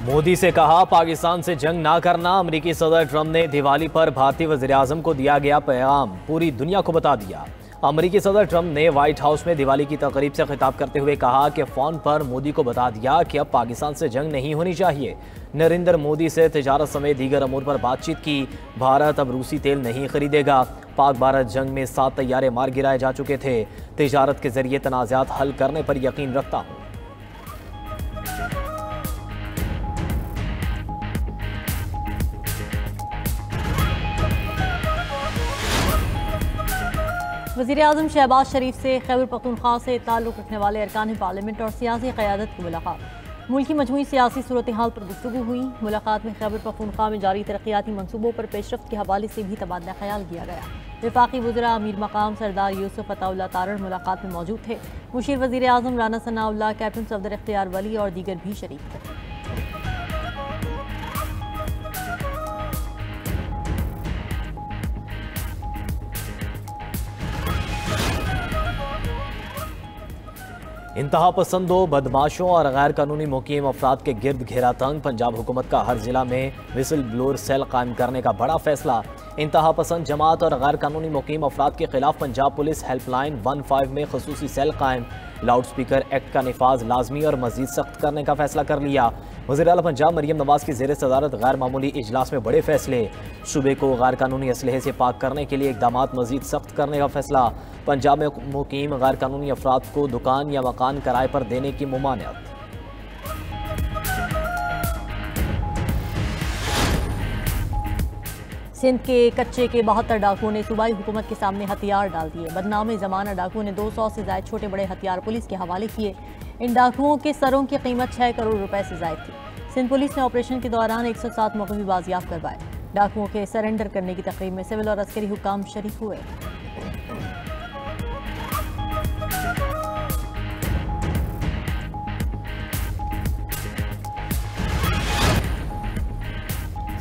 मोदी से कहा पाकिस्तान से जंग ना करना। अमेरिकी सदर ट्रंप ने दिवाली पर भारतीय वज़ीर-ए-आज़म को दिया गया पैगाम पूरी दुनिया को बता दिया। अमेरिकी सदर ट्रंप ने व्हाइट हाउस में दिवाली की तकरीब से खिताब करते हुए कहा कि फ़ोन पर मोदी को बता दिया कि अब पाकिस्तान से जंग नहीं होनी चाहिए। नरेंद्र मोदी से तिजारत समेत दीगर अमूर पर बातचीत की। भारत अब रूसी तेल नहीं खरीदेगा। पाक भारत जंग में 7 तैयारे मार गिराए जा चुके थे। तिजारत के जरिए तनाज़ात हल करने पर यकीन रखता हूँ। वज़ीर-ए-आज़म शहबाज शरीफ से खैबर पख्तूनख्वा से ताल्लुक़ रखने वाले अरकान पार्लियामेंट और सियासी क़यादत की मुलाकात। मुल्क की मजमूई सियासी सूरत हाल पर गुफ्तगू हुई। मुलाकात में खैबर पख्तूनख्वा में जारी तरक्याती मनसूबों पर पेशरफ्त के हवाले से भी तबादला ख्याल किया गया। वफाकी वज़रा अमीर मकाम सरदार यूसुफ अताउल्लाह तारड़ मुलाकात में मौजूद थे। मुशीर वज़ीर-ए-आज़म राना सनाउल्लाह, कैप्टन सफदर इख्तियार वली और दीगर भी शरीक थे। इंतहा पसंदों, बदमाशों और गैर कानूनी मुकीम अफराद के गिर्द घेरा तंग। पंजाब हुकूमत का हर जिला में विसल ब्लोअर सेल कायम करने का बड़ा फैसला। इंतहा पसंद जमात और गैर कानूनी मुकीम अफराद के खिलाफ पंजाब पुलिस हेल्पलाइन 15 में खसूसी सेल कायम। लाउड स्पीकर एक्ट का निफाज लाजमी और मजीद सख्त करने का फैसला कर लिया। वज़ीर आला पंजाब मरियम नवाज की ज़ेर सदारत गैर मामूली इजलास में बड़े फैसले। सूबे को गैर कानूनी असलहे से पाक करने के लिए इकदाम मजीद सख्त करने का फैसला। पंजाब में मुकीम गैर कानूनी अफराद को दुकान या मकान किराए पर देने की मुमानियत। सिंध के कच्चे के 72 डाकुओं ने सूबाई हुकूमत के सामने हथियार डाल दिए। बदनाम ज़माना डाकुओं ने 200 से ज़ायद छोटे बड़े हथियार पुलिस के हवाले किए। इन डाकुओं के सरों की कीमत 6 करोड़ रुपए से ज़ायद थी। सिंध पुलिस ने ऑपरेशन के दौरान 107 मकवी बाजियाब करवाए। डाकुओं के सरेंडर करने की तकरीब में सिविल और अस्करी हुकाम शरीक हुए।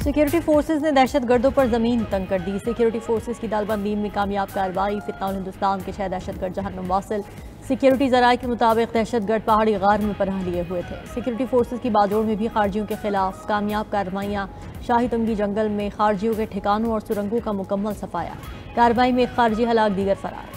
सिक्योरिटी फोर्सेज ने दहशत गर्दों पर जमीन तंग कर दी। सिक्योरिटी फोर्सेज की दालबंदी में कामयाब कार्रवाई। फितनाउल हिंदुस्तान के 6 दहशतगर्द जहन्नुम वासिल। सिक्योरिटी ज़राए के मुताबिक दहशतगर्द पहाड़ी गार में पनाह लिए हुए थे। सिक्योरिटी फोर्सेज की बाजोड़ में भी खारजियों के खिलाफ कामयाब कार्रवाइयाँ। शाही तुंगी जंगल में खारजियों के ठिकानों और सुरंगों का मुकम्मल सफाया। कार्रवाई में एक खारजी हलाक, दीगर फरार।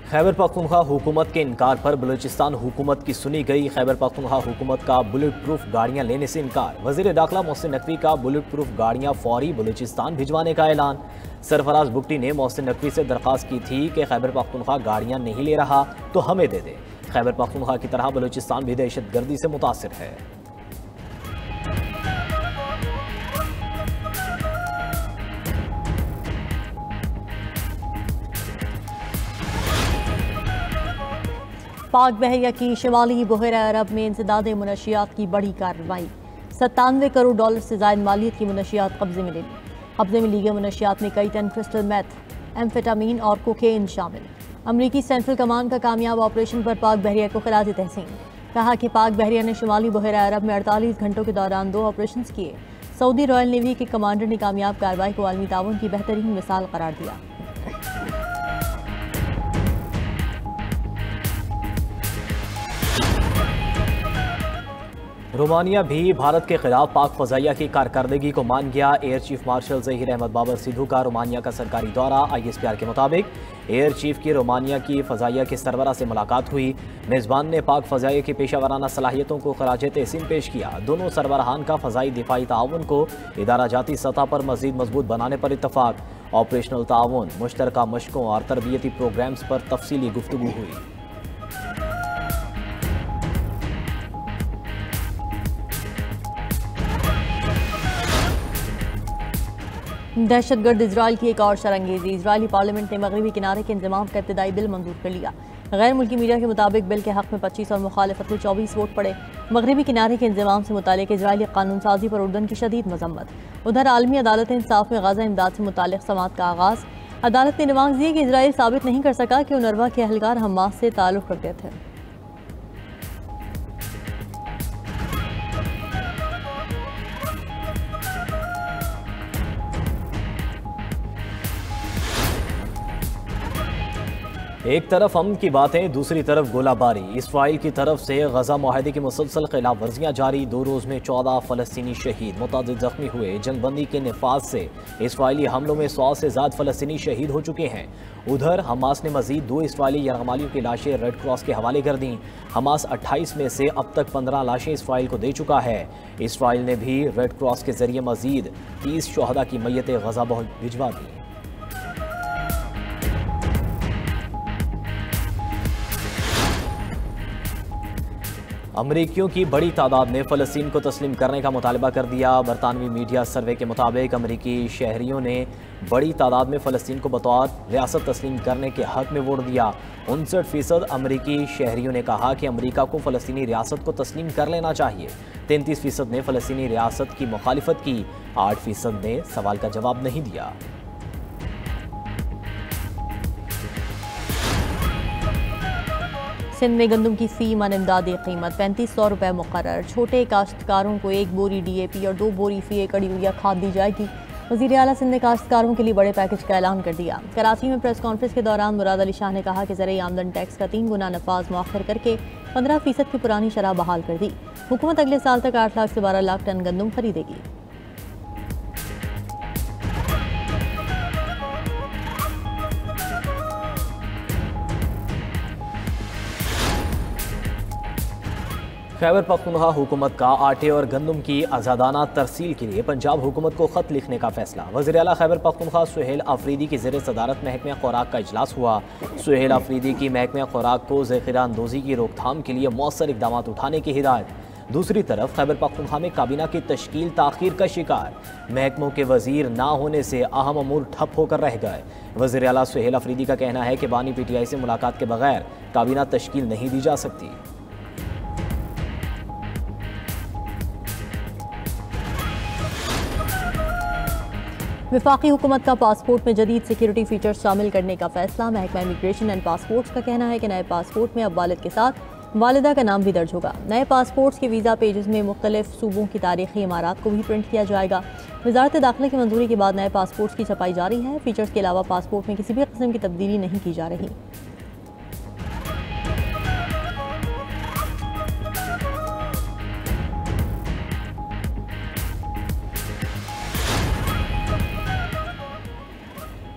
खैबर पख्तूनख्वा हुकूमत के इनकार पर बलूचिस्तान हुकूमत की सुनी गई। खैबर पख्तूनख्वा हुकूमत का बुलेट प्रूफ गाड़ियां लेने से इनकार। वज़ीर दाखिला मोहसिन नकवी का बुलेट प्रूफ गाड़ियां फौरी बलूचिस्तान भिजवाने का ऐलान। सरफराज बुगटी ने मोहसिन नकवी से दरख्वास्त की थी कि खैबर पख्तूनख्वा गाड़ियां नहीं ले रहा तो हमें दे दे। खैबर पख्तूनख्वा की तरह बलूचिस्तान भी दहशत गर्दी से मुतासिर है। पाक बहरिया की शिमाली बहरा अरब में इंसदाद मुनशियात की बड़ी कार्रवाई। 97 करोड़ डॉलर से ज़ायद मालियत की मुनशियात कब्जे में ले ली। कब्जे में ली गई मुनशियात में कई टन क्रिस्टल मैथ, एम्फेटामीन और कोकेन शामिल। अमरीकी सेंट्रल कमान का कामयाब ऑपरेशन पर पाक बहरिया को खिराज तहसीन। कहा कि पाक बहरिया ने शिमाली बहरा अरब में 48 घंटों के दौरान 2 ऑपरेशन किए। सऊदी रॉयल नेवी के कमांडर ने कामयाब कार्रवाई को आलमी ताउन की बेहतरीन मिसाल करार दिया। रोमानिया भी भारत के खिलाफ पाक फ़ज़ाइया की कारकर्दगी को मान गया। Air chief marshal Zaheer Ahmed Babar Sidhu का रोमानिया का सरकारी दौरा। ISPR के मुताबिक एयर चीफ की रोमानिया की फ़ज़ाइया के सरबरा से मुलाकात हुई। मेज़बान ने पाक फ़ज़ाइया की पेशा वराना सलाहियतों को खराज तहसीन पेश किया। दोनों सरबराहान का फ़ज़ाई दिफाई ताउन को इदारा जाती सतह पर मज़ीद मजबूत बनाने पर इत्तफ़ाक। ऑपरेशनल ताउन, मुश्तरका मशकों और तरबियती प्रोग्राम्स पर तफसीली गुफ्तगू हुई। दहशतगर्द इजराइल की एक और शरंगेजी। इजरायली पार्लियामेंट ने मगरबी किनारे के इंतजाम का इब्तदाई बिल मंजूर कर लिया। गैर मुल्की मीडिया के मुताबिक बिल के हक में 25 और मुखालिफत में 24 वोट पड़े। मगरबी किनारे के इंतजाम से मुतालिक इजरायली कानून साजी पर उर्दन की शदीद मजम्मत। उधर आलमी अदालत इंसाफ में गाजा इमदाद से मुतालिक समाअत का आगाज। अदालत ने नमाज दी कि इजराइल साबित नहीं कर सका कि उनरवा के अहलकार हमास से ताल्लुक़ रखते थे। एक तरफ अमन की बातें, दूसरी तरफ गोलाबारी। इसराइल की तरफ से गजा मुआहदे की मुसलसल खिलाफ वर्जियाँ जारी। 2 रोज़ में 14 फ़लस्तीनी शहीद, मुतअद्दिद ज़ख्मी हुए। जंगबंदी के नफाज से इसराइली हमलों में 100 से ज़्यादा फ़लस्तीनी शहीद हो चुके हैं। उधर हमास ने मज़ीद 2 इसराइली यरगमालियों की लाशें रेड क्रॉस के हवाले कर दी। हमास 28 में से अब तक 15 लाशें इसराइल को दे चुका है। इसराइल ने भी रेड क्रॉस के जरिए मज़ीद 30 शहदा की मैयतें गजा भिजवा दी। अमरीकियों की बड़ी तादाद ने फ़लस्तीन को तस्लीम करने का मुतालबा कर दिया। बरतानवी मीडिया सर्वे के मुताबिक अमरीकी शहरियों ने बड़ी तादाद में फ़लस्तीन को बतौर रियासत तस्लीम करने के हक़ में वोट दिया। 59% अमरीकी शहरियों ने कहा कि अमरीका को फ़लस्तीनी रियासत को तस्लीम कर लेना चाहिए। 33% ने फ़लस्तीनी रियासत की मुखालिफत की। 8% ने सवाल का जवाब नहीं दिया। सिंध में गंदम की फी मन इमदादी कीमत 3500 रुपये मुकर्रर। छोटे काश्तकारों को 1 बोरी DAP और 2 बोरी फी एकड़ यूरिया खाद दी जाएगी। वज़ीर आला सिंध ने काश्तकारों के लिए बड़े पैकेज का ऐलान कर दिया। कराची में प्रेस कॉन्फ्रेंस के दौरान मुराद अली शाह ने कहा कि ज़रिए आमदन टैक्स का 3 गुना नफाज मौखर करके 15% की पुरानी शरह बहाल कर दी। हुकूमत अगले साल तक 8 लाख से 12 लाख टन गंदम खरीदेगी। खैबर पख्तूनख्वा हुकूमत का आटे और गंदम की आज़ादाना तरसील के लिए पंजाब हुकूमत को ख़त लिखने का फैसला। वज़ीर आला खैबर पख्तूनख्वा सुहेल आफरीदी की ज़ेर सदारत महकमे खुराक का इजलास हुआ। सुहेल आफरीदी की महकमे खुराक को ज़ख़ीरा अंदोज़ी की रोकथाम के लिए मौसर इक़दाम उठाने की हिदायत। दूसरी तरफ खैबर पख्तूनख्वा में काबीना की तश्कील ताख़ीर का शिकार। महकमों के वज़ीर ना होने से अहम अमूर ठप होकर रह गए। वज़ीर आला सुहेल आफरीदी का कहना है कि बानी PTI से मुलाकात के बगैर काबीना तश्कील नहीं दी जा सकती। वफाकी हुकूमत का पासपोर्ट में जदीद सिक्योरिटी फीचर्स शामिल करने का फैसला। महकमा इमिग्रेशन एंड पासपोर्ट्स का कहना है कि नए पासपोर्ट में अब वालिद के साथ वालिदा का नाम भी दर्ज होगा। नए पासपोर्ट्स के वीज़ा पेजेस में मुख्तलिफ सूबों की तारीखी इमारत को भी प्रिंट किया जाएगा। वज़ारत दाखिला की मंजूरी के बाद नए पासपोर्ट्स की छपाई जारी है। फीचर्स के अलावा पासपोर्ट में किसी भी किस्म की तब्दीली नहीं की जा रही।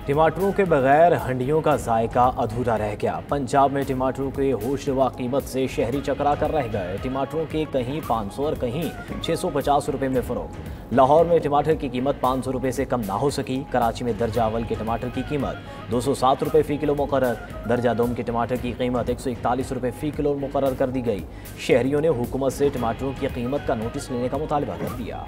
टमाटरों के बगैर हंडियों का जायका अधूरा रह गया। पंजाब में टमाटरों के होशरवा कीमत से शहरी चकरा कर रह गए। टमाटरों के कहीं 500 और कहीं 650 रुपये में फ़रोख्त। लाहौर में टमाटर की कीमत 500 रुपये से कम ना हो सकी। कराची में दर्जा अव्वल के टमाटर की कीमत 207 रुपये फ़ी किलो मुकर्रर। दर्जा दोम के टमाटर की कीमत 141 रुपये फ़ी किलो मुकर्रर कर दी गई। शहरियों ने हुकूमत से टमाटरों की कीमत का नोटिस लेने का मुतालबा कर दिया।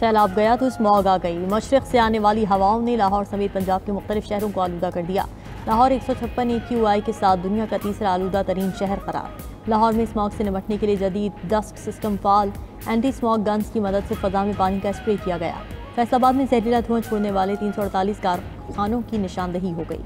सैलाब गया तो स्मॉग आ गई। मशरक़ से आने वाली हवाओं ने लाहौर समेत पंजाब के मुख्तलिफ शहरों को आलूदा कर दिया। लाहौर 156 AQI के साथ दुनिया का तीसरा आलूदा तरीन शहर करार। लाहौर में स्मॉग से निपटने के लिए जदीद डस्ट सिस्टम फाल एंटी स्मॉग गन्स की मदद से फ़ज़ा में पानी का स्प्रे किया गया। फैसलाबाद में जहरीला धुआं छोड़ने वाले 348 कारखानों की निशानदही हो गई।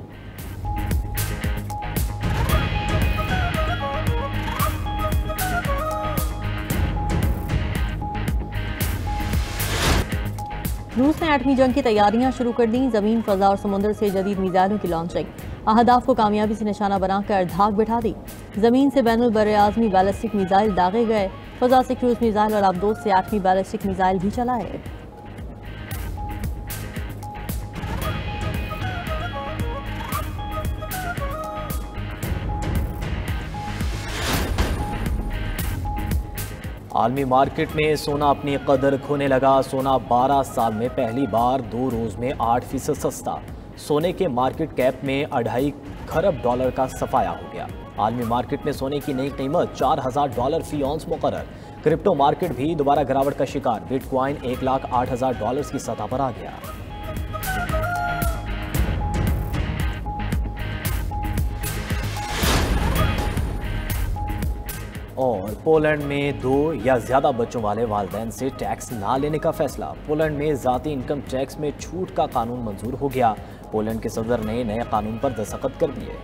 रूस ने एटमी जंग की तैयारियां शुरू कर दी। ज़मीन, फ़ज़ा और समुद्र से जदीद मिसाइलों की लॉन्चिंग। अहदाफ को कामयाबी से निशाना बनाकर धाक बिठा दी। ज़मीन से बैनुल बर्र-ए-आज़मी बैलिस्टिक मिसाइल दागे गए। फ़ज़ा से क्रूज़ मिसाइल और आबदोज से एटमी बैलिस्टिक मिसाइल भी चलाए। आलमी मार्केट में सोना अपनी कदर खोने लगा। सोना 12 साल में पहली बार 2 रोज़ में 8% सस्ता। सोने के मार्केट कैप में $2.5 खरब का सफाया हो गया। आलमी मार्केट में सोने की नई कीमत $4,000 फ़ी औंस मुकर्रर। क्रिप्टो मार्केट भी दोबारा गिरावट का शिकार। बिटकॉइन $1,08,000 की सतह पर आ गया। और पोलैंड में 2 या ज़्यादा बच्चों वाले वालिदैन से टैक्स ना लेने का फैसला। पोलैंड में ज़ाती इनकम टैक्स में छूट का कानून मंजूर हो गया। पोलैंड के सदर ने नए कानून पर दस्तखत कर दिए।